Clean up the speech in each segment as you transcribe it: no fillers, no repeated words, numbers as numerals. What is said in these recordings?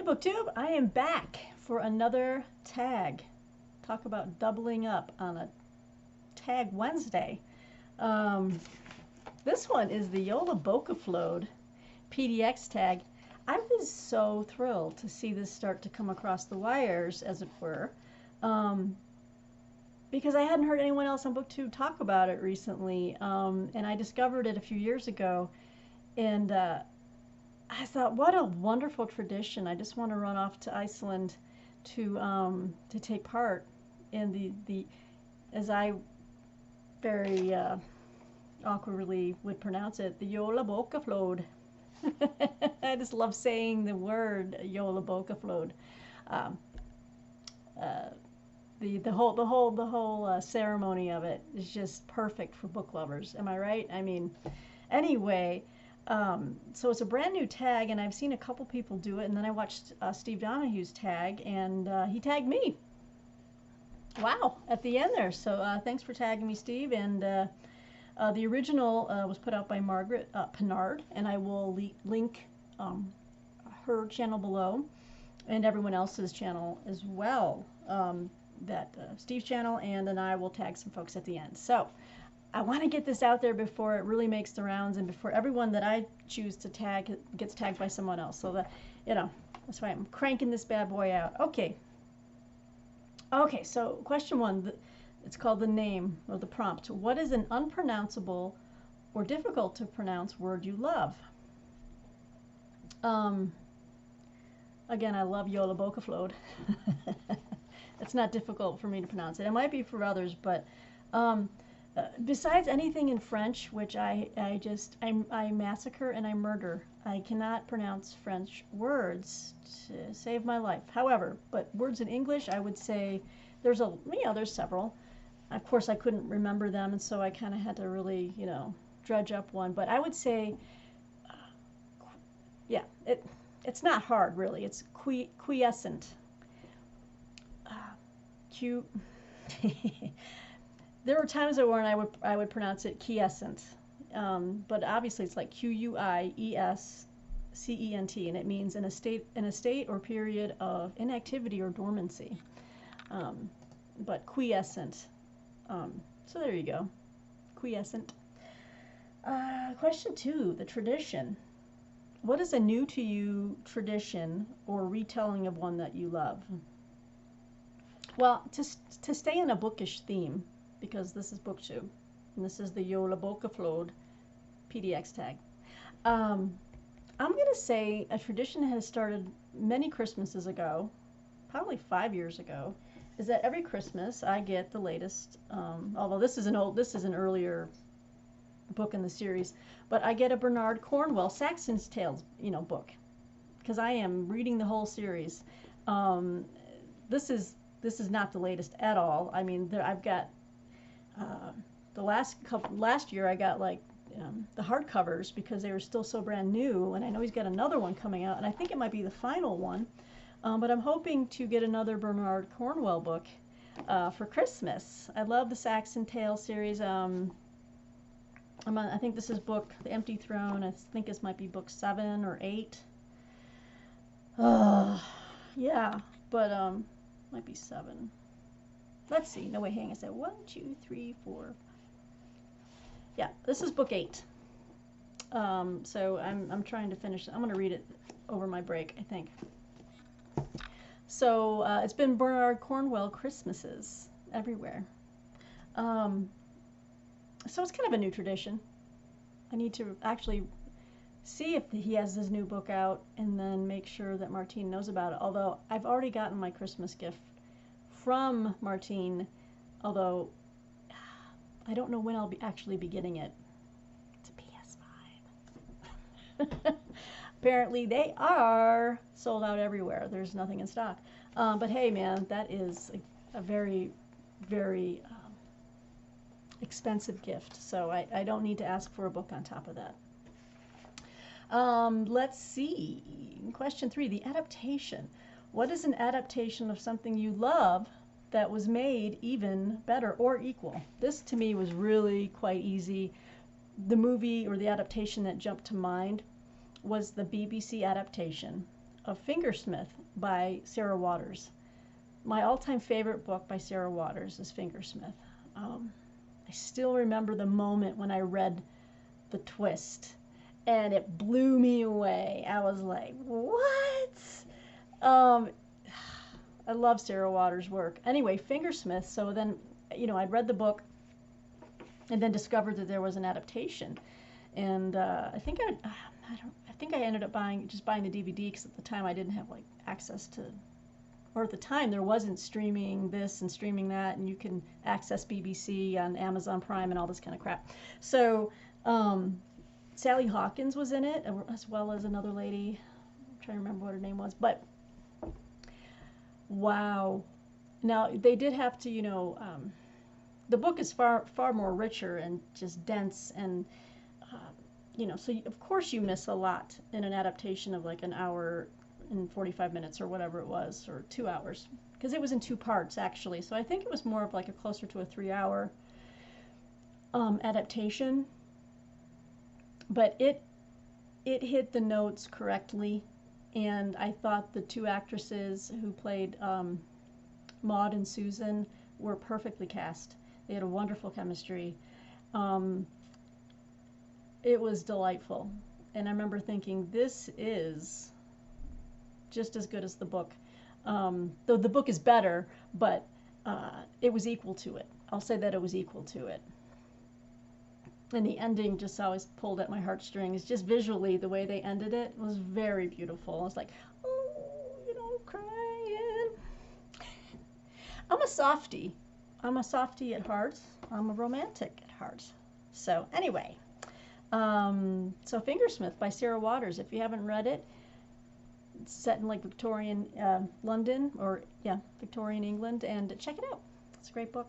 BookTube, I am back for another tag. Talk about doubling up on a Tag Wednesday. This one is the Jolabokaflod PDX Tag. I was so thrilled to see this start to come across the wires, as it were, because I hadn't heard anyone else on BookTube talk about it recently, and I discovered it a few years ago, and I thought, what a wonderful tradition. I just want to run off to Iceland to take part in the as I very awkwardly would pronounce it, the Jolabokaflod. I just love saying the word Jolabokaflod. The whole ceremony of it is just perfect for book lovers. Am I right? I mean, anyway. So it's a brand new tag, and I've seen a couple people do it, and then I watched Steve Donoghue's tag, and he tagged me. Wow, at the end there. So thanks for tagging me, Steve. And the original was put out by Margaret Pinard, and I will link her channel below, and everyone else's channel as well. Steve's channel, and then I will tag some folks at the end. So I want to get this out there before it really makes the rounds, and before everyone that I choose to tag gets tagged by someone else. So that, that's why I'm cranking this bad boy out. Okay. Okay, so question one, it's called the name, or the prompt. What is an unpronounceable or difficult to pronounce word you love? Again, I love Jolabokaflod. It's not difficult for me to pronounce it. It might be for others, but besides anything in French, which I massacre and I murder. I cannot pronounce French words to save my life. However, but words in English, I would say there's several. Of course, I couldn't remember them, and so I kind of had to really, dredge up one. But I would say, it's not hard really. It's quiescent. There were times when I would pronounce it quiescent, but obviously it's like Quiescent, and it means in a state or period of inactivity or dormancy. But quiescent. So there you go, quiescent. Question two, the tradition. What is a new to you tradition or retelling of one that you love? Well, to stay in a bookish theme, because this is BookTube, and this is the Jolabokaflod PDX Tag. I'm going to say a tradition that has started many Christmases ago, probably 5 years ago, is that every Christmas I get the latest, although this is an earlier book in the series, but I get a Bernard Cornwell Saxon's Tales, book, because I am reading the whole series. This is not the latest at all. I mean, I've got last year I got like the hardcovers because they were still so brand new, and I know he's got another one coming out, and I think it might be the final one. But I'm hoping to get another Bernard Cornwell book for Christmas. I love the Saxon Tales series. I think this is The Empty Throne. I think this might be book 7 or 8. Yeah, but might be 7. Let's see. No, wait, hang on. I said 1, 2, 3, 4. Yeah, this is book 8. So I'm trying to finish. I'm going to read it over my break, I think. So it's been Bernard Cornwell Christmases everywhere. So it's kind of a new tradition. I need to actually see if he has his new book out and then make sure that Martine knows about it. Although I've already gotten my Christmas gift from Martine, although I don't know when I'll actually be getting it. It's a PS5. Apparently they are sold out everywhere. There's nothing in stock. But hey, man, that is a very, very expensive gift. So I don't need to ask for a book on top of that. Let's see. Question 3, the adaptation. What is an adaptation of something you love that was made even better or equal? This to me was really quite easy. The movie or the adaptation that jumped to mind was the BBC adaptation of Fingersmith by Sarah Waters. My all-time favorite book by Sarah Waters is Fingersmith. I still remember the moment when I read the twist, and it blew me away. I was like, what? I love Sarah Waters' work. Anyway, Fingersmith, so then, I'd read the book and then discovered that there was an adaptation. And I think I ended up buying the DVD because at the time I didn't have like access to, or at the time there wasn't streaming this and streaming that, and you can access BBC on Amazon Prime and all this kind of crap. So Sally Hawkins was in it, as well as another lady. I'm trying to remember what her name was, but wow. Now they did have to, the book is far more richer and just dense, and so of course you miss a lot in an adaptation of like an hour and 45 minutes or whatever it was, or 2 hours, because it was in 2 parts actually. So I think it was more of like a closer to a 3-hour adaptation, but it hit the notes correctly, and I thought the 2 actresses who played Maud and Susan were perfectly cast. They had a wonderful chemistry. It was delightful, and I remember thinking, this is just as good as the book. Though the book is better, but it was equal to it. I'll say that it was equal to it. And the ending just always pulled at my heartstrings. Just visually, the way they ended it was very beautiful. I was like, oh, crying. I'm a softie. I'm a softie at heart. I'm a romantic at heart. So anyway, so Fingersmith by Sarah Waters. If you haven't read it, it's set in like Victorian London, or Victorian England, and check it out. It's a great book.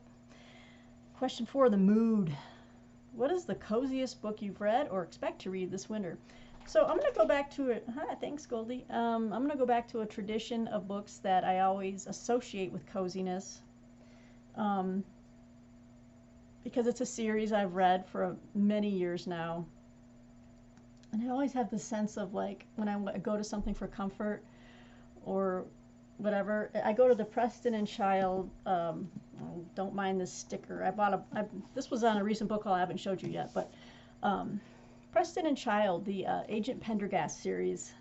Question 4, the mood. What is the coziest book you've read or expect to read this winter? So I'm going to go back to it. Thanks, Goldie. I'm going to go back to a tradition of books that I always associate with coziness, because it's a series I've read for many years now. And I always have the sense of like, when I go to something for comfort or whatever, I go to the Preston and Child, don't mind this sticker. This was on a recent book haul I haven't showed you yet, but Preston and Child, the Agent Pendergast series.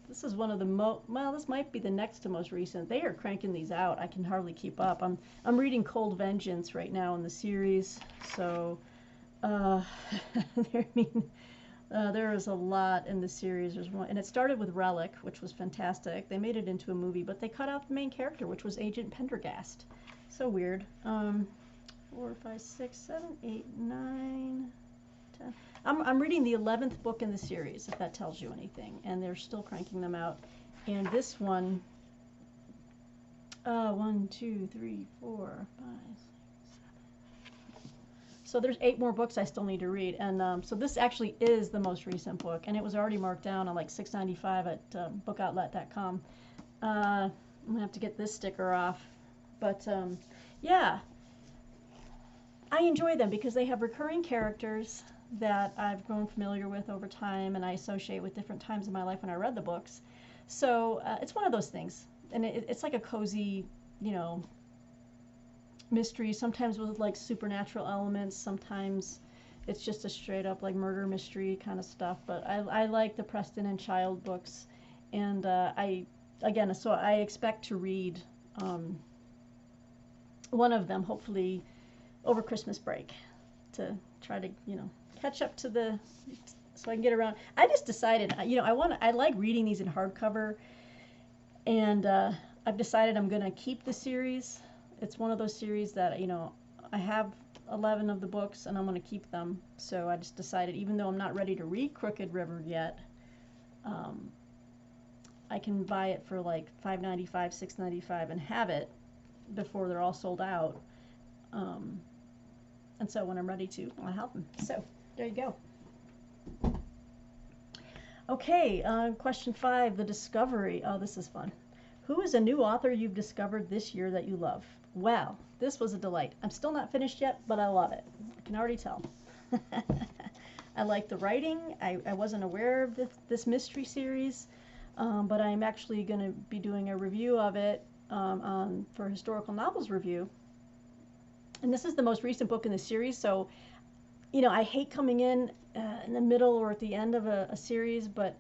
This is one of the this might be the next to most recent. They are cranking these out. I can hardly keep up. I'm reading Cold Vengeance right now in the series, so there is a lot in the series. There's one, and it started with Relic, which was fantastic. They made it into a movie, but they cut out the main character, which was Agent Pendergast. So weird. 4, 5, 6, 7, 8, 9, 10. I'm reading the 11th book in the series, if that tells you anything, and they're still cranking them out. And this one, 1, 2, 3, 4, 5, 6, 7. So there's 8 more books I still need to read, and so this actually is the most recent book, and it was already marked down on like $6.95 at bookoutlet.com. I'm gonna have to get this sticker off, but yeah, I enjoy them because they have recurring characters that I've grown familiar with over time, and I associate with different times in my life when I read the books. So it's one of those things, and it's like a cozy, mystery, sometimes with like supernatural elements, sometimes it's just a straight up like murder mystery kind of stuff, but I like the Preston and Child books, and so I expect to read one of them hopefully over Christmas break to try to catch up to so I can get around. I just decided I like reading these in hardcover, and I've decided I'm gonna keep the series. It's one of those series that, I have 11 of the books and I'm going to keep them. So I just decided, even though I'm not ready to read Crooked River yet, I can buy it for like $5.95, $6.95 and have it before they're all sold out. And so when I'm ready to, I'll have them. So there you go. Okay, question 5, the discovery. Oh, this is fun. Who is a new author you've discovered this year that you love? Well, this was a delight. I'm still not finished yet, but I love it. I can already tell. I like the writing. I wasn't aware of this mystery series. but I'm actually going to be doing a review of it for Historical Novels Review. And this is the most recent book in the series, so I hate coming in the middle or at the end of a series, but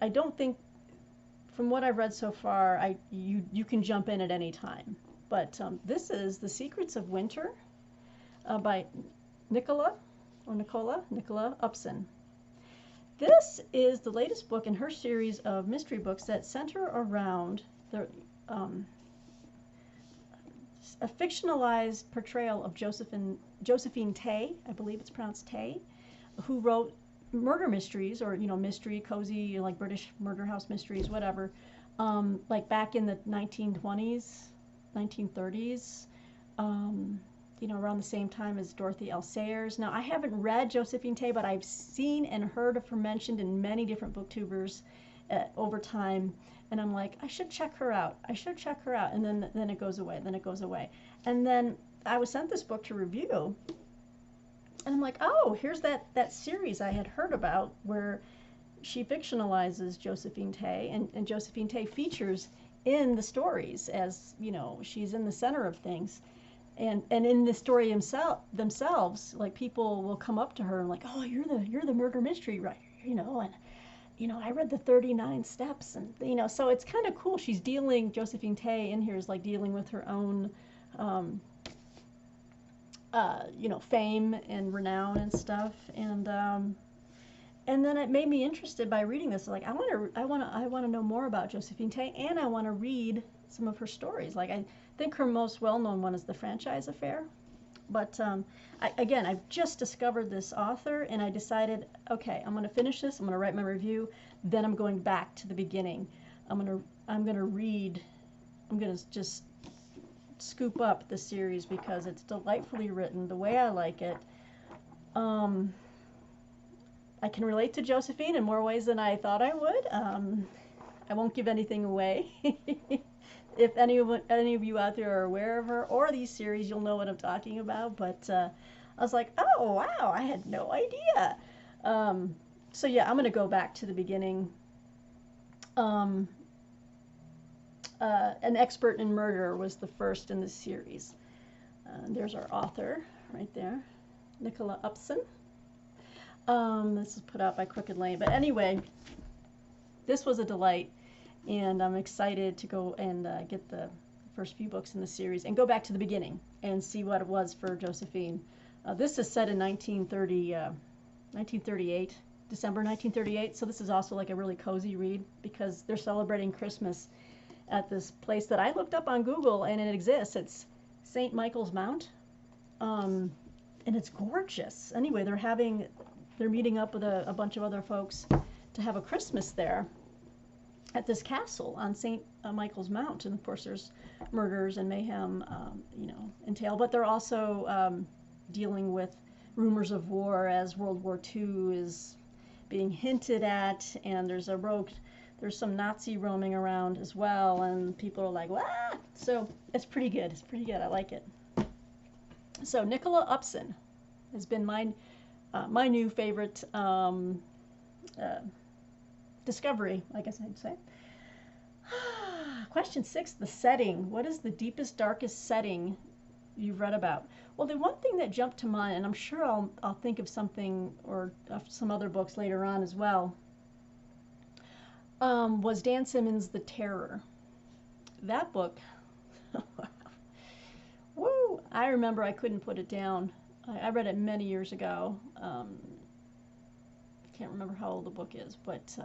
I don't think, from what I've read so far, you can jump in at any time. But this is The Secrets of Winter by Nicola Upson. This is the latest book in her series of mystery books that center around a fictionalized portrayal of Josephine Tay, I believe it's pronounced Tay, who wrote murder mysteries, or mystery, cozy, like British murder house mysteries, whatever, like back in the 1920s, 1930s, around the same time as Dorothy L. Sayers. Now, I haven't read Josephine Tay, but I've seen and heard of her mentioned in many different booktubers over time, and I'm like, I should check her out. And then it goes away. And then I was sent this book to review, and I'm like, oh, here's that series I had heard about where she fictionalizes Josephine Tay, and Josephine Tay features in the stories as, she's in the center of things. And in the story themselves, like, people will come up to her and like, oh, you're the murder mystery writer, and I read the 39 steps, and so it's kind of cool. Josephine Tay in here is like dealing with her own fame and renown and stuff, and then it made me interested by reading this. Like, I want to know more about Josephine Tay, and I want to read some of her stories. Like, I think her most well-known one is The Franchise Affair. But I've just discovered this author, and I decided, okay, I'm going to finish this. I'm going to write my review. Then I'm going back to the beginning. I'm going to just scoop up the series because it's delightfully written the way I like it. I can relate to Josephine in more ways than I thought I would. I won't give anything away. If any of you out there are aware of her or these series, you'll know what I'm talking about. But I was like, oh, wow, I had no idea. So yeah, I'm going to go back to the beginning. An Expert in Murder was the first in the series. There's our author right there, Nicola Upson. This is put out by Crooked Lane. But anyway, this was a delight, and I'm excited to go and get the first few books in the series and go back to the beginning and see what it was for Josephine. This is set in 1938, December 1938, so this is also like a really cozy read because they're celebrating Christmas at this place that I looked up on Google, and it exists. It's St. Michael's Mount, and it's gorgeous. Anyway, they're meeting up with a bunch of other folks to have a Christmas there at this castle on St. Michael's Mount. And of course there's murders and mayhem, entail, but they're also dealing with rumors of war as World War II is being hinted at, and there's some Nazi roaming around as well, and people are like, what? So it's pretty good. I like it. So Nicola Upson has been my new favorite discovery, I guess I'd say. Question 6, the setting. What is the deepest, darkest setting you've read about? Well, the one thing that jumped to mind, and I'm sure I'll think of something or some other books later on as well, was Dan Simmons' The Terror. That book, woo! I remember I couldn't put it down. I read it many years ago. Can't remember how old the book is, but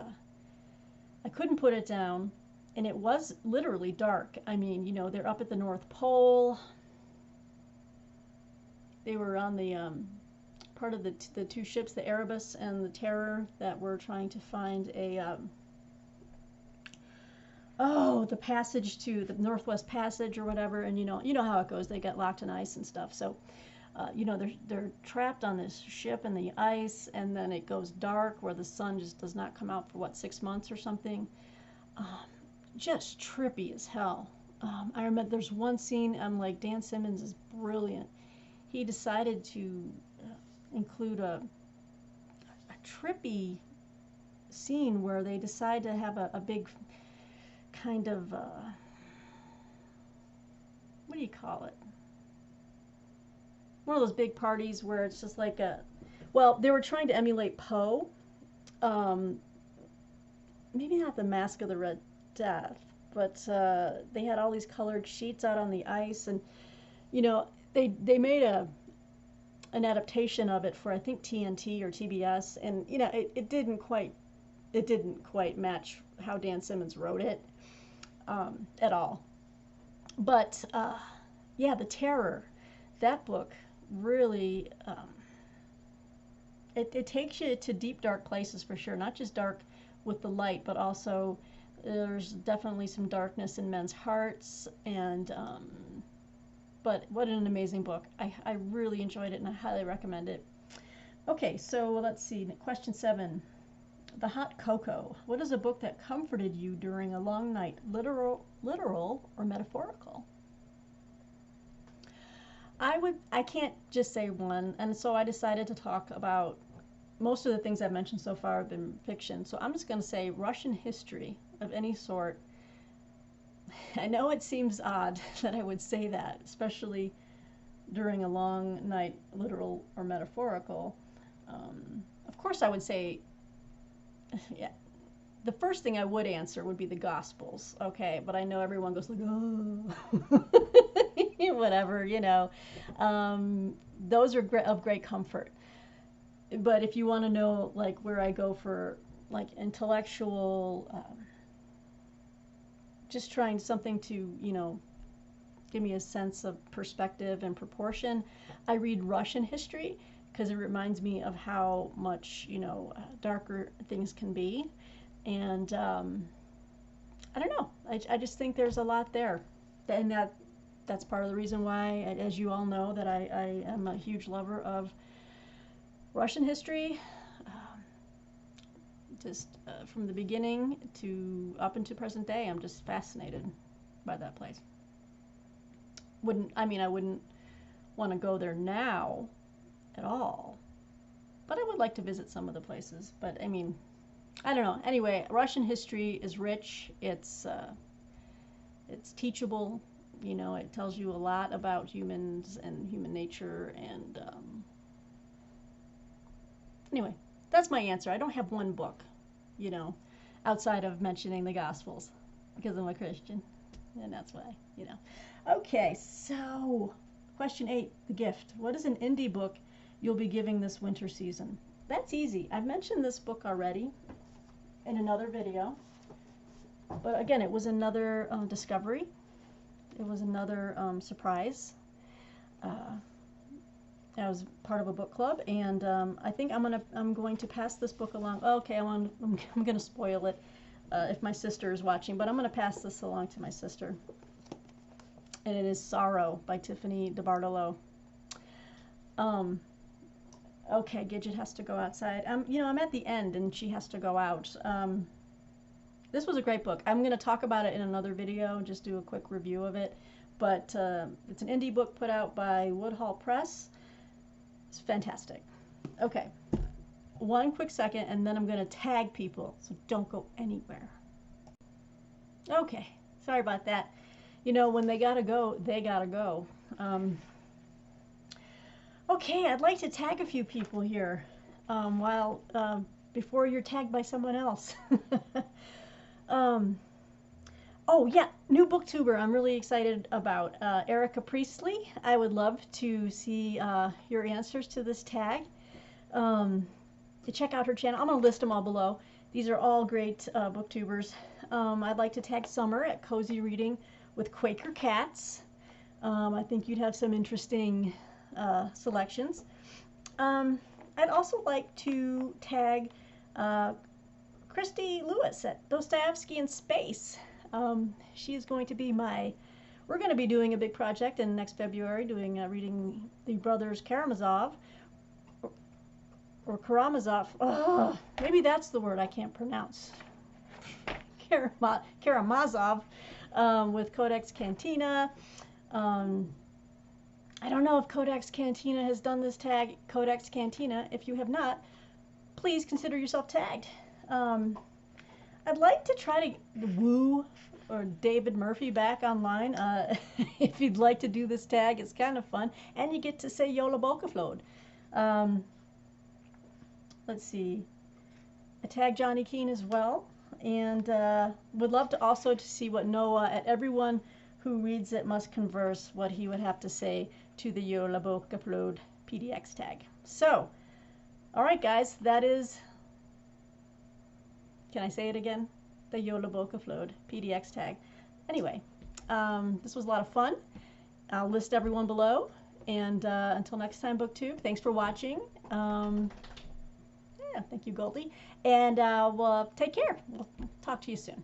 I couldn't put it down, and it was literally dark. I mean, they're up at the North Pole. They were on the part of the two ships, the Erebus and the Terror, that were trying to find the passage to the Northwest Passage or whatever, and you know how it goes. They get locked in ice and stuff. So they're trapped on this ship in the ice, and then it goes dark where the sun just does not come out for 6 months or something. Just trippy as hell. I remember there's one scene, I'm like, Dan Simmons is brilliant. He decided to include a trippy scene where they decide to have a big kind of, what do you call it? One of those big parties where it's just like a, well, they were trying to emulate Poe. Maybe not the Mask of the Red Death, but they had all these colored sheets out on the ice, and you know, they made an adaptation of it for, I think, TNT or TBS, and you know, it didn't quite match how Dan Simmons wrote it at all. But yeah, The Terror, that book really it takes you to deep, dark places for sure. Not just dark with the light, but also there's definitely some darkness in men's hearts. And but what an amazing book. I really enjoyed it, and I highly recommend it. Okay, so let's see. Question 7. The Hot Cocoa. What is a book that comforted you during a long night? Literal or metaphorical? I can't just say one, and so I decided to talk about, most of the things I've mentioned so far have been fiction, so I'm just going to say Russian history of any sort. I know it seems odd that I would say that, especially during a long night, literal or metaphorical. Of course I would say, yeah, the first thing I would answer would be the Gospels, okay, but I know everyone goes like, oh, whatever, you know. Those are of great comfort. But if you want to know, like, where I go for, like, intellectual, just trying something to, you know, give me a sense of perspective and proportion, I read Russian history because it reminds me of how much, you know, darker things can be. And I don't know. I just think there's a lot there. And that's part of the reason why, as you all know, that I am a huge lover of Russian history, just from the beginning to up into present day. I'm just fascinated by that place. I wouldn't want to go there now at all, but I would like to visit some of the places. But I mean, I don't know. Anyway, Russian history is rich. It's teachable. You know, it tells you a lot about humans and human nature. And anyway, that's my answer. I don't have one book, you know, outside of mentioning the Gospels, because I'm a Christian, and that's why, you know. Okay, so question 8, The Gift. What is an indie book you'll be giving this winter season? That's easy. I've mentioned this book already in another video, but again, it was another discovery. It was another surprise. I was part of a book club, and I think I'm going to pass this book along. Oh, okay, I'm going to spoil it if my sister is watching, but I'm going to pass this along to my sister. And it is Sorrow by Tiffany DeBartolo. Okay, Gidget has to go outside. You know, I'm at the end, and she has to go out. This was a great book. I'm going to talk about it in another video, just do a quick review of it. But it's an indie book put out by Woodhull Press. It's fantastic. Okay, one quick second, and then I'm going to tag people, so don't go anywhere. Okay, sorry about that. You know, when they gotta go, they gotta go. Okay, I'd like to tag a few people here before you're tagged by someone else. Oh yeah, new booktuber I'm really excited about, Erica Priestley. I would love to see your answers to this tag. To check out her channel, I'm going to list them all below. These are all great booktubers. I'd like to tag Summer at Cozy Reading with Quaker Cats. I think you'd have some interesting selections. I'd also like to tag Christy Lewis at Dostoevsky in Space. She is going to be we're going to be doing a big project in next February, reading the brothers Karamazov, or Karamazov. Oh, maybe that's the word I can't pronounce. Karamazov, with Codex Cantina. I don't know if Codex Cantina has done this tag. Codex Cantina, if you have not, please consider yourself tagged. I'd like to try to woo or David Murphy back online. If you'd like to do this tag, it's kind of fun, and you get to say Jolabokaflod. Let's see. I tag Johnny Keene as well, and would love to also to see what Noah, at everyone who reads it must converse, what he would have to say to the Jolabokaflod PDX tag. So, all right, guys, that is. Can I say it again? The Jolabokaflod PDX tag. Anyway, this was a lot of fun. I'll list everyone below. And until next time, BookTube, thanks for watching. Yeah, thank you, Goldie. And we'll take care. We'll talk to you soon.